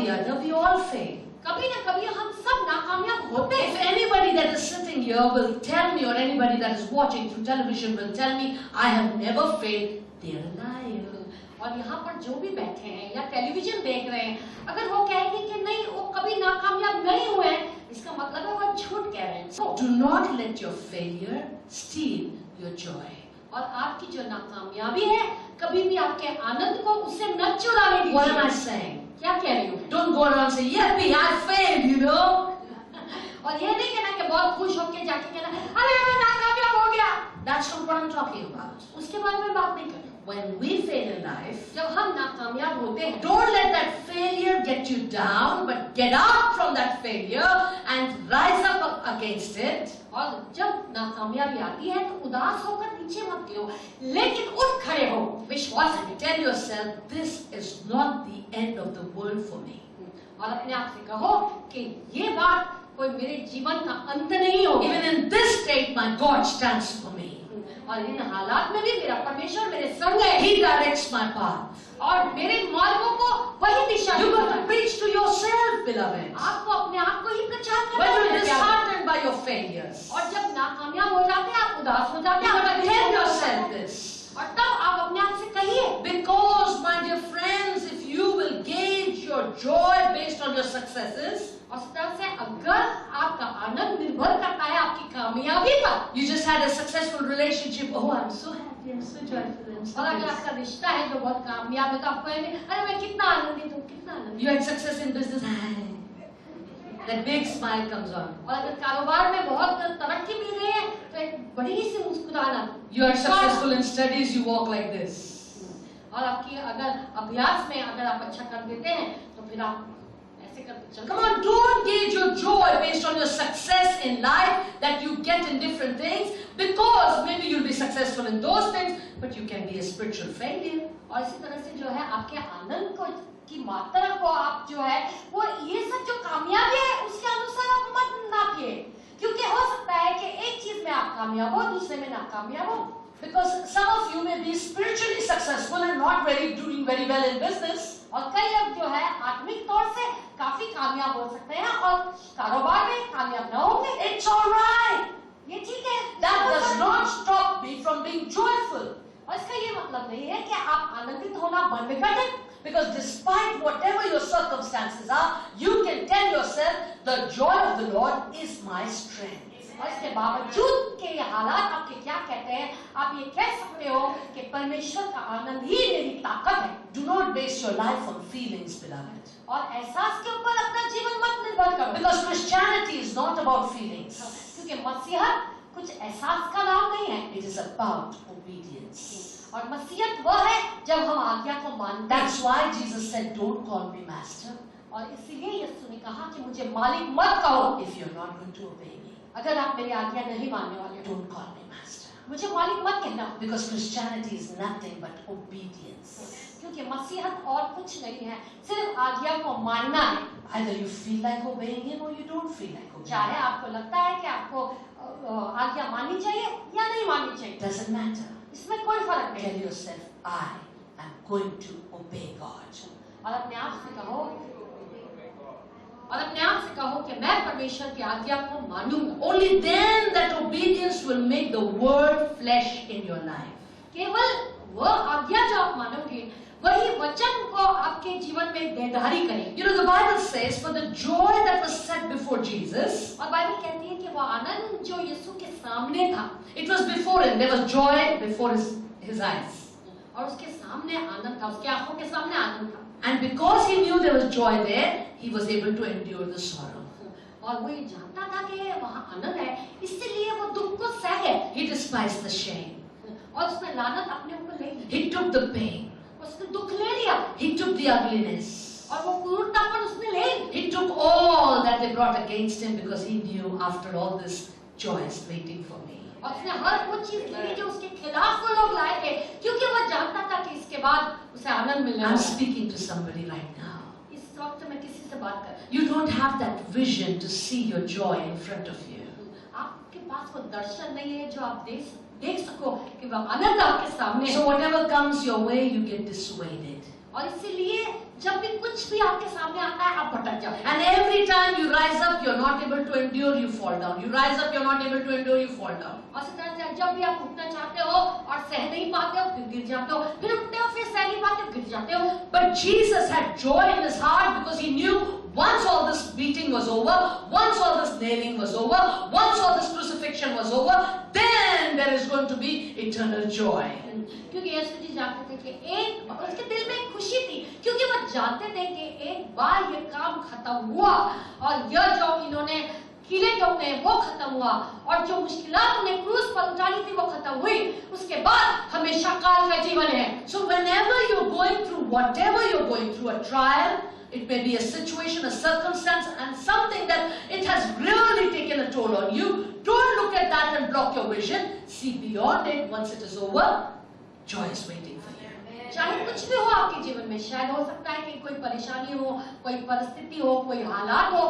the other, we all fail. कभी ना कभी हम सब नाकामयाब होते If हैं। anybody that is sitting here will tell me, or anybody that is watching through television will tell me, I have never failed, they are a liar. और यहाँ पर जो भी बैठे हैं या टेलीविजन देख रहे हैं, अगर वो कहेंगे कि नहीं वो कभी नाकामयाब नहीं हुए हैं, इसका मतलब है वो झूठ कह रहे हैं। So, Do not let your failure steal your joy. और आपकी जो नाकामयाबी है कभी भी आपके आनंद को उससे न चुराने दीजिए। What am I saying? क्या कह रही हूँ? Don't go around saying, yippee, I failed, you know. और ये नहीं कहना कि बहुत खुश होकर जाके कहना अरे मैं नाकामयाब हो गया। That's not what I'm talking about. उसके बारे में बात नहीं कर रही। When we fail in life, जब हम नाकामयाब होते हैं, don't let that failure get you down, but get up from that failure and rise up against it. और जब नाकामयाबी आती है तो उदास होकर नीचे मत गिरो, लेकिन उठ खड़े हो विश्वास से। Tell yourself, this is not the end of the world for me. और अपने आप से कहो कि ये बात कोई मेरे जीवन का अंत नहीं होगी। Even in this state, my God stands for me. और इन हालात में भी मेरा परमेश्वर मेरे संग है। He directs my path. और मेरे मार्गों को वही दिशा You देता got है। to preach to yourself, beloved. आपको अपने आप को ही प्रचार करना When you're है। disheartened by your failures, और जब नाकामयाब हो जाते हैं, आप उदास हो जाते you हैं, got आप to tell yourself this. और तब आप अपने आप से कहिए, Because, my dear friends, if you will gauge your joy based on your successes, और इस तरह से अगर आपका आनंद निर्भर करता है आपकी कामयाबी पर, you just had a successful relationship. Oh, I'm so happy, I'm so joyful, I'm so और अगर this. आपका रिश्ता है जो बहुत कामयाब है तो आप कहेंगे अरे मैं कितना आनंदित हूँ, कितना आनंदित। You had success in business. That big smile comes on. और अगर कारोबार में बहुत तरक्की मिल रही है तो एक बड़ी सी मुस्कुराहट। You are successful in studies, you walk like this. और आपकी अगर अभ्यास में अगर आप अच्छा कर देते हैं तो फिर आप ऐसे करके चलते Come on, don't gauge your joy based on your success in life that you get in different things, because maybe you'll be successful in those things, but you can be a spiritual failure. और इसी तरह से जो है आपके आनंद को की मात्रा को आप जो है वो ये सब जो कामयाबी है उसके अनुसार आप मत नापिए, क्योंकि हो सकता है कि एक चीज में आप कामयाब हो दूसरे में नाकामयाब हो। Because some of you may be spiritually successful and not doing very well in business. और कई लोग जो है आत्मिक तौर से काफी कामयाब हो सकते हैं और कारोबार में कामयाब न होंगे। It's all right. ये ठीक है, That does not stop me from being joyful. और इसका ये मतलब नहीं है कि आप आनंदित होना बंद कर दें। Because despite whatever your circumstances are, you can tell yourself, the joy of the Lord is my strength. और इसके बावजूद के ये हालात आपके क्या कहते हैं, आप ये कह सकते हो कि परमेश्वर का आनंद ही मेरी ताकत है। Do not base your life on feelings, beloved. और एहसास के ऊपर अपना जीवन मत निर्भर करो, Because Christianity is not about feelings. क्योंकि मसीहत कुछ एहसास का नाम नहीं है। It is about obedience. और मसीहत वह है जब हम आज्ञा को मानते हैं। That's why Jesus said, don't call me master और इसीलिए यीशु ने कहा कि मुझे मालिक मत कहो if you're not going to obey me. अगर आप मेरी आज्ञा नहीं मानने वाले हो। Don't call me master. मुझे मालिक मत कहना, Because Christianity is nothing but obedience. क्योंकि मसीहत और कुछ नहीं है, सिर्फ आज्ञा को मानना है। Either you feel like obeying him or you don't feel like obeying चाहे him. आपको लगता है कि आपको आज्ञा माननी चाहिए या नहीं माननी चाहिए, Doesn't matter. इसमें कोई फर्क नहीं। Tell yourself, I am going to obey God. और अपने आप से कहो, कि मैं परमेश्वर की आज्ञा को मानूंगा। Only then that obedience will make the word flesh in your life. केवल वह आज्ञा जो आप मानोगे वही वचन को आपके जीवन में देहधारी करेगी। You know, the Bible says, for the joy that was set before Jesus, और बाइबल कहती है कि वो आनंद जो यीशु के सामने था, it was before him. There was joy before his eyes. और उसके सामने आनंद था, उसके आंखों के सामने आनंद था। And because he knew there was joy there, he was able to endure the sorrow. और वो ये जानता था कि वहाँ आनंद है, इसलिए वो दुख को सह गया। He despised the shame. और उसने लानत अपने ऊपर ले ली, He took the pain. उसने दुख ले लिया, He took the ugliness. और वो क्रूरतापन उसने ले ली। He took all that they brought against him, because he knew after all this joy is waiting for me. और उसने हर वो चीज ली जो उसके खिलाफ वो लोग लाए थे, क्योंकि वो जानता था कि इसके बाद उसे आनंद मिलने I'm वाला है। speaking to somebody right now. इस वक्त मैं किसी से बात कर रही You don't have that vision to see your joy in front of you. हूँ। आपके पास वो दर्शन नहीं है जो आप देख सको कि वो आनंद आपके सामने है। So whatever comes your way, you get dissuaded. और इसीलिए जब भी कुछ भी आपके सामने आता है, आप भटक जाते हैं। And every time you rise up, you're not able to endure, you fall down. You rise up, you're not able to endure, you fall down. और इस तरह से जब भी आप उठना चाहते हो और सह नहीं पाते हो, फिर गिर जाते हो, फिर उठते हो, फिर सह नहीं पाते हो, गिर जाते हो। But Jesus had joy in his heart because he knew once all this beating was over, once all this nailing was over, once all this crucifixion was over, then there is going to be eternal joy. क्योंकि यीशु जी जानते थे कि एक उसके दिल में एक खुशी थी, क्योंकि वो जानते थे कि एक बार ये काम खत्म हुआ और यह जो इन्होंने कीले ठोकने वो खत्म हुआ और जो मुश्किलात उन्हें क्रूस पर उठानी थी वो खत्म हुई, उसके बाद हमेशा काल का जीवन है। So whenever you're going through whatever you're going through, a trial, it may be a situation, a circumstance, and something that it has really taken a toll on you, don't look at that and block your vision. See beyond it. Once it is over, joy is waiting for you. चाहे कुछ भी हो आपके जीवन में, शायद हो सकता है कि कोई परेशानी हो, कोई परिस्थिति हो, कोई हालात हो,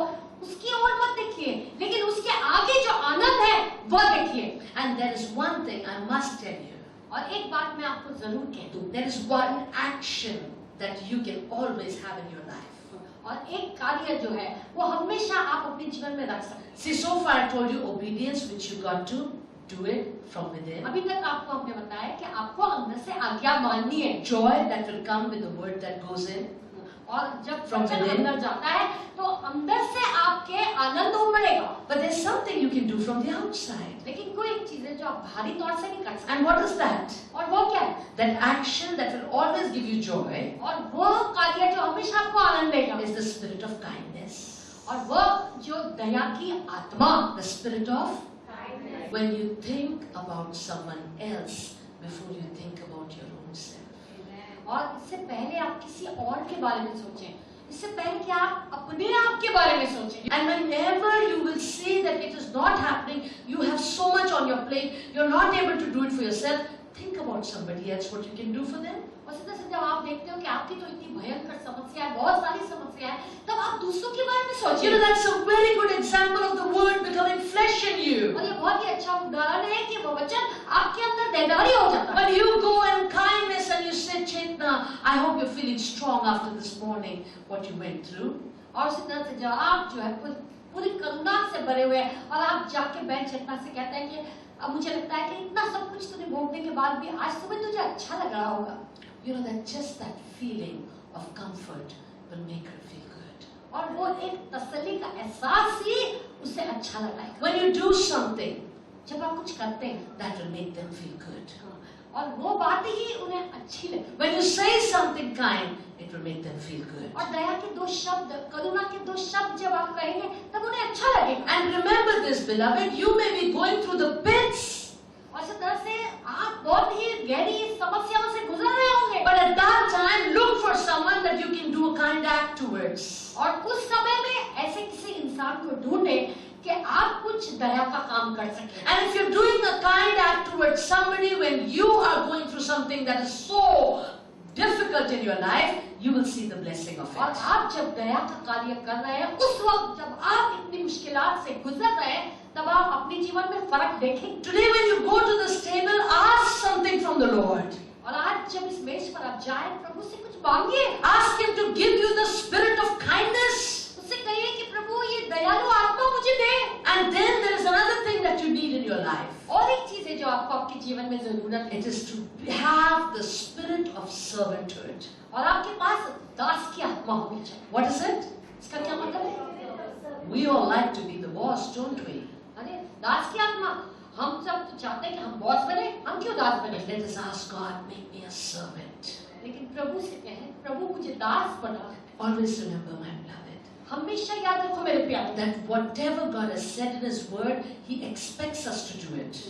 उसकी ओर मत देखिए, लेकिन उसके आगे जो आनंद है वो देखिए। And there is one thing I must tell you. और एक बात मैं आपको जरूर कह दूं, There is one action that you can always have in your life. और एक कार्य जो है वो हमेशा आप अपने जीवन में रख सकते हैं। See, so far I told you obedience, which you got to do it from within. अभी तक आपको हमने बताया कि आपको अंदर से आज्ञा माननी है। Joy that will come with the word that goes in. और जब From वचन within. अंदर जाता है तो अंदर से आपके आनंद उमड़ेगा। But there's something you can do from the outside. लेकिन कोई एक चीज है जो आप बाहरी तौर से नहीं कर सकते। And what is that? और वो क्या है? That action that will always give you joy और वो कार्य जो हमेशा आपको आनंद देगा is the spirit of kindness. और वो जो दया की आत्मा, The spirit of when you think about someone else before you think about your own self. और इससे पहले आप किसी और के बारे में सोचें, इससे पहले कि आप अपने आप के बारे में सोचें। And whenever you will see that it is not happening, you have so much on your plate, you're not able to do it for yourself, think about somebody else, what you can do for them. और सीधा से जब आप देखते हो कि आपकी तो इतनी भयंकर समस्या है, बहुत सारी समस्या है, तब आप दूसरों के बारे में You सोचिए। know, that's a very good example of the word becoming flesh in you. और ये बहुत ही अच्छा उदाहरण है कि वो वचन आपके अंदर देहधारी हो जाता है। But you go in kindness and you say, Chetna, I hope you're feeling strong after this morning, what you went through. और सीधा से जब आप जो है पूरी करुणा से भरे हुए और आप जाके बहन चेतना से कहते हैं कि अब मुझे लगता है कि इतना सब कुछ तूने भोगने के बाद भी आज सुबह तुझे अच्छा लग रहा होगा। You know that just that feeling of comfort will make her feel good. और वो एक तसल्ली का एहसास ही उसे अच्छा लग रहा है। When you do something, जब आप कुछ करते हैं that will make them feel good. और वो बात ही उन्हें अच्छी लगे। When you say something kind, it will make them feel good. और दया के दो शब्द, करुणा के दो शब्द जब आप कहेंगे तब उन्हें अच्छा लगेगा। And remember this, beloved, you may be going through the pits, और इस तरह से आप बहुत ही गहरी समस्याओं से गुजर रहे होंगे। but at that time, look for someone that you can do a kind act towards. और उस समय में ऐसे किसी इंसान को ढूंढे कि आप कुछ दया का काम कर सकें। And if you're doing a kind act towards somebody when you are going through something that is so difficult in your life, you will see the blessing of और it. आप जब दया का कार्य कर रहे हैं, उस वक्त जब आप इतनी मुश्किलात से गुजर रहे हैं, तब आप अपने जीवन में फर्क देखेंगे। Today when you go to this table, ask something from the Lord. और आज जब इस मेज पर आप जाएं, प्रभु से कुछ मांगिए। Ask Him to give you the spirit of kindness. उससे कहिए कि प्रभु ये दयालु आत्मा मुझे दे। And then there is another thing that you need in your life. और एक चीज है जो आपको आपके जीवन में जरूरत है, It is to have the spirit of servanthood. और आपके पास दास की आत्मा होनी चाहिए। What is it? इसका क्या मतलब है? We all like to be the boss, don't we? अरे दास की आत्मा, हम सब तो चाहते हैं कि हम बॉस बने, हम क्यों दास बने? But let us ask God, make me a servant. लेकिन प्रभु से कहें, प्रभु मुझे दास बना। Always remember, my beloved, हमेशा याद रखो मेरे प्यारे, that whatever God has said in His Word, He expects us to do it.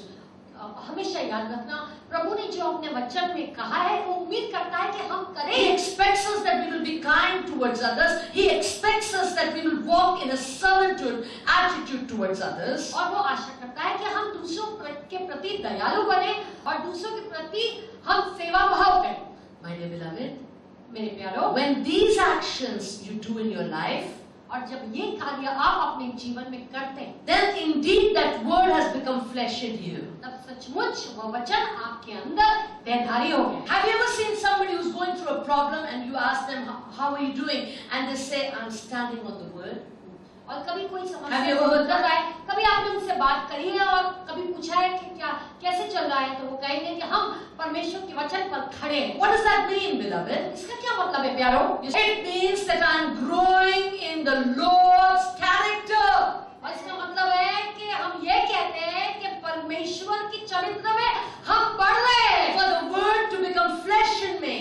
हमेशा याद रखना, प्रभु ने जो अपने वचन में कहा है वो उम्मीद करता है कि हम He करें। expects us that we will be kind towards others. He expects us that we will walk in a servanthood attitude towards others. और वो आशा करता है कि हम दूसरों के प्रति दयालु बने और दूसरों के प्रति हम सेवा भाव करें। My dear beloved, मेरे प्यारो, when these actions you do in your life, और जब ये कार्य आप अपने जीवन में करते हैं, then indeed that word has become flesh in you. तब सचमुच वो वचन आपके अंदर देहधारी हो गया। Have you ever seen somebody who's going through a problem and you ask them, how are you doing? And they say, I'm standing on the word. और कभी कोई Have समस्या you ever heard चल रहा है, कभी आपने उनसे बात करी है और कभी पूछा है कि क्या कैसे चल रहा है, तो वो कहेंगे कि हम परमेश्वर के वचन पर खड़े हैं। What does that mean, beloved? इसका क्या मतलब है प्यारो? It means that I'm growing in the Lord's character. और इसका मतलब है कि हम ये कहते हैं कि परमेश्वर की चरित्र में हम बढ़ रहे हैं, For the word to become flesh in me.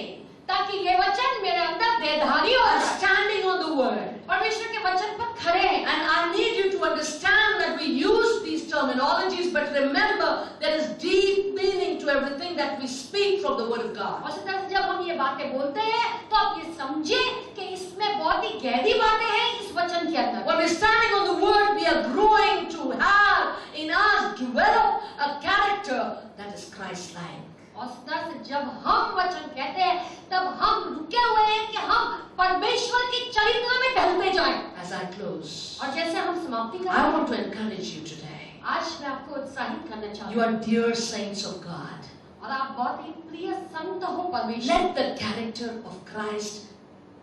ताकि ये वचन मेरे अंदर देहधारी हो I'm जाए। standing on the word. परमेश्वर के वचन पर खड़े हैं। And I need you to understand that we use these terminologies, but remember there is deep meaning to everything that we speak from the word of God. और इस तरह से जब हम ये बातें बोलते हैं तो आप ये समझें कि इसमें बहुत ही गहरी बातें हैं इस वचन के अंदर। When we're standing on the word, we are growing to have in us develop a character that is Christ-like. और इस तरह से जब हम वचन कहते हैं तब हम रुके हुए हैं कि हम परमेश्वर की चरित्र में ढलते जाएं। As I close, और जैसे हम समाप्ति I करें, want to encourage you today. आज मैं आपको उत्साहित करना चाहता You हूँ are dear saints of God. और आप बहुत ही प्रिय संत हो परमेश्वर, Let the character of Christ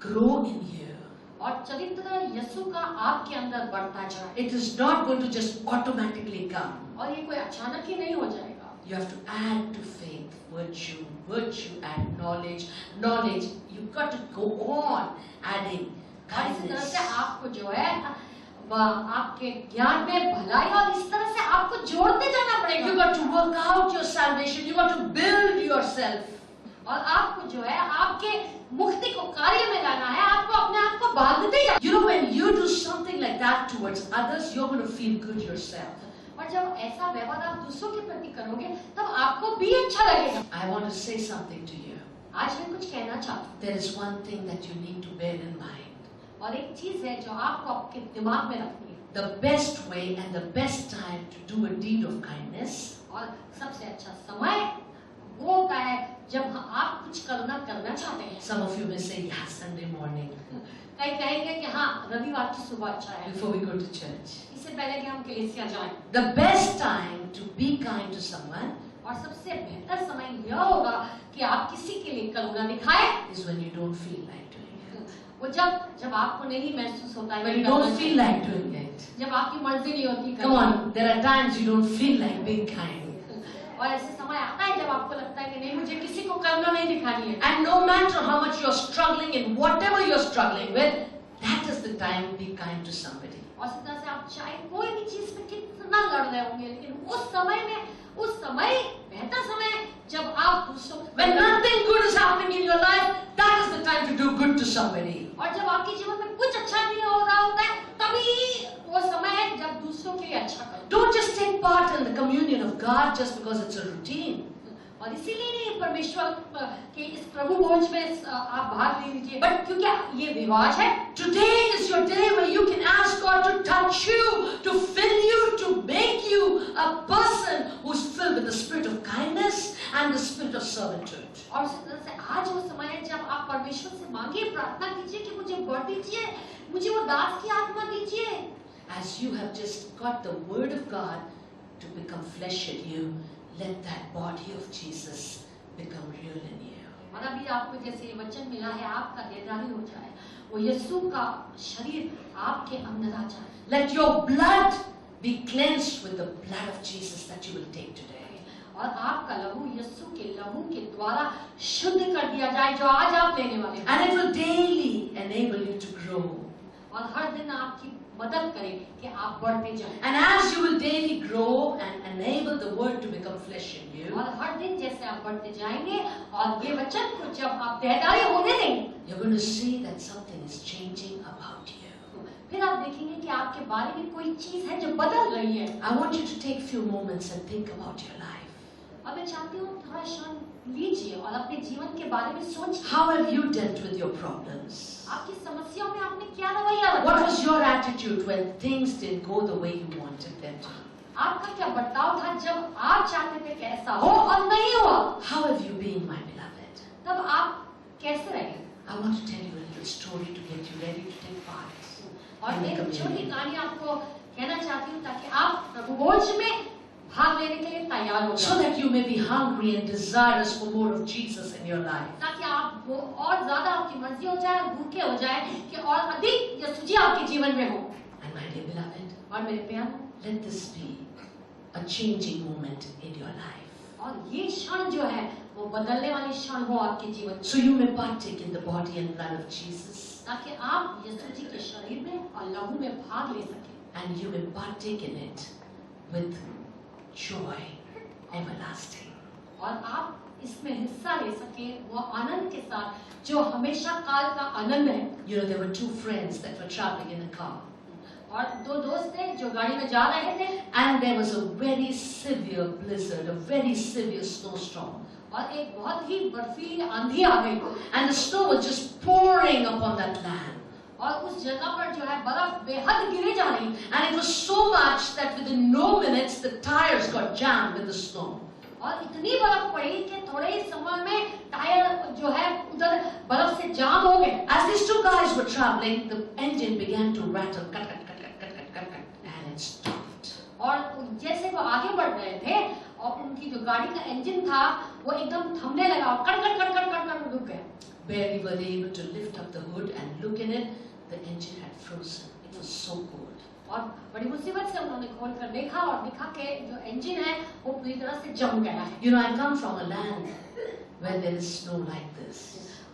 grow in you. और चरित्र यीशु का आपके अंदर बढ़ता जाए। It is not going to just automatically come. और ये कोई अचानक ही नहीं हो जाएगा। You have to add to faith virtue, virtue add knowledge, knowledge. You've got to go on adding और इस तरह kindness. से आपको जो है आपके ज्ञान में भलाई, और इस तरह से आपको जोड़ते जाना पड़ेगा। You've got to work out your salvation. You've got to build yourself. और आपको जो है आपके मुक्ति को कार्य में लाना है, आपको अपने आप को बांधते जाना। You know, when you do something like that towards others, you're going to feel good yourself. और जब ऐसा व्यवहार आप दूसरों के प्रति करोगे तब आपको भी अच्छा लगेगा। I want to say something to you. आज मैं कुछ कहना चाहता हूँ, There is one thing that you need to bear in mind. और एक चीज है जो आपको आपके दिमाग में रखनी है। The best way and the best time to do a deed of kindness और सबसे अच्छा समय वो होता है जब आप कुछ करना चाहते हैं। Some of you may say, yeah, Sunday morning, कई कहेंगे कि हाँ रविवार की सुबह अच्छा है, before we go to church. इससे पहले कि हम कलीसिया जाएं। The best time to be kind to someone और सबसे बेहतर समय यह होगा कि आप किसी के लिए करुणा दिखाएं, is when you don't feel like doing it. वो जब आपको नहीं महसूस होता है, When you don't feel like doing it. जब आपकी मर्जी नहीं होती। Come on, there are times you don't feel like being kind. और ऐसे समय आता है जब आपको लगता है कि नहीं मुझे किसी को करुणा नहीं दिखानी है। And no matter how much you're struggling in whatever you're struggling with, that is the time to be kind to somebody. और इस तरह से आप चाहे कोई भी चीज में कितना लड़ रहे होंगे, लेकिन उस समय बेहतर समय जब आप दूसरों को When nothing good is happening in your life, that is the time to do good to somebody. और जब आपके जीवन में कुछ अच्छा नहीं हो रहा होता है तभी वो समय है जब दूसरों के लिए अच्छा करो। Don't just take part in the communion of God just because it's a routine. और इसीलिए नहीं परमेश्वर के इस प्रभु भोज में आप भाग ले लीजिए, बट क्योंकि ये रिवाज है। Today is your day where you can ask God to touch you, to fill you, to make you a person who's filled with the spirit of kindness and the spirit of servitude. और इस तरह से आज वो समय है जब आप परमेश्वर से मांगिए, प्रार्थना कीजिए कि मुझे बढ़ दीजिए, मुझे वो दास की आत्मा दीजिए। As you have just got the word of God to become flesh in you, let that body of Jesus become real in you. और अभी आपको जैसे ये वचन मिला है आपका देहधारी हो जाए, वो यीशु का शरीर आपके अंदर आ जाए। Let your blood be cleansed with the blood of Jesus that you will take today. और आपका लहू यीशु के लहू के द्वारा शुद्ध कर दिया जाए जो आज आप लेने वाले हैं। And it will daily enable you to grow. और हर दिन आपकी मदद करे कि आप बढ़ते जाएं। And as you will daily grow and enable the word to become flesh in you, और हर दिन जैसे आप बढ़ते जाएंगे और ये वचन को जब आप देहधारी होने देंगे, you're going to see that something is changing about you. फिर आप देखेंगे कि आपके बारे में कोई चीज है जो बदल रही है। I want you to take few moments and think about your life. अब मैं चाहती हूँ थोड़ा क्षण लीजिए और अपने जीवन के बारे में सोचिए। How have you dealt with your problems? आपकी समस्याओं में आपने क्या रवैया रखा? What was your attitude when things didn't go the way you wanted them to? आपका क्या बर्ताव था जब आप चाहते थे कैसा हो और नहीं हुआ? How have you been, my beloved? तब आप कैसे रहे? I want to tell you a little story to get you ready to take part. और in the एक छोटी communion. कहानी आपको कहना चाहती हूँ ताकि आप प्रभु भोज में भाग लेने के लिए तैयार हो So जाएं, that you may be hungry and desirous for more of Jesus in your life. ताकि आप वो और ज्यादा आपकी मर्जी हो जाए, भूखे हो जाए कि और अधिक यीशु जी आपके जीवन में हो। And my dear beloved, और मेरे प्यारे, let this be a changing moment in your life. और ये क्षण जो है वो बदलने वाली क्षण हो आपके जीवन में, So you may partake in the body and blood of Jesus. ताकि आप यीशु जी के शरीर में और लहू में भाग ले सकें, And you may partake in it with joy everlasting. और आप इसमें हिस्सा ले सकें वो आनंद के साथ जो हमेशा काल का आनंद है। You know, there were two friends that were traveling in a car. और दो दोस्त थे जो गाड़ी में जा रहे थे, And there was a very severe blizzard, a very severe snowstorm. और एक बहुत ही बर्फीली आंधी आ गई, And the snow was just pouring upon that land. और उस जगह पर जो है बर्फ बेहद गिरे जा रही, And it was so much that within no minutes the tires got jammed with the snow. और इतनी बर्फ पड़ी कि थोड़े ही समय में टायर जो है उधर बर्फ से जाम हो गए। As these two guys were traveling, the engine began to rattle, cut, cut, cut, cut, cut, cut, cut, cut, and it stopped. और जैसे वो आगे बढ़ रहे थे और उनकी जो गाड़ी का इंजन था वो एकदम थमने लगा और cut cut cut cut cut कर रुक गया। Barely were they able to lift up the hood and look in it, the engine had frozen. It was so cold. और बड़ी मुसीबत से उन्होंने खोल कर देखा और देखा कि जो इंजन है वो पूरी तरह से जम गया है। You know, I come from a land where there is snow like this,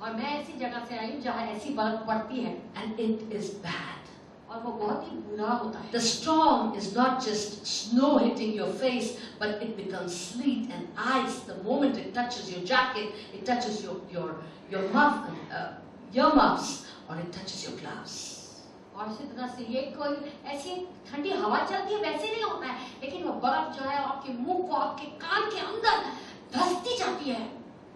और मैं ऐसी जगह से आई हूँ जहाँ ऐसी बर्फ पड़ती है and it is bad. और वो बहुत ही बुरा होता है। The storm is not just snow hitting your face, but it becomes sleet and ice. The moment it touches your jacket, it touches your muff, earmuffs, or it touches your gloves. और इसी तरह से ये कोई ऐसी ठंडी हवा चलती है वैसे नहीं होता है, लेकिन वो बर्फ जो है आपके मुंह को आपके कान के अंदर धंसती जाती है।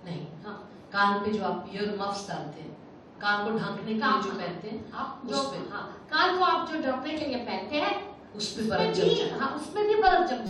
नहीं, हाँ, कान पे जो आप earmuffs डालते हैं, कान को ढकने के लिए जो पहनते हैं, आप जो उस पे, हाँ कान को आप जो ढकने के लिए पहनते हैं उस पे बर्फ जम जाती है। हाँ उसमें भी बर्फ जम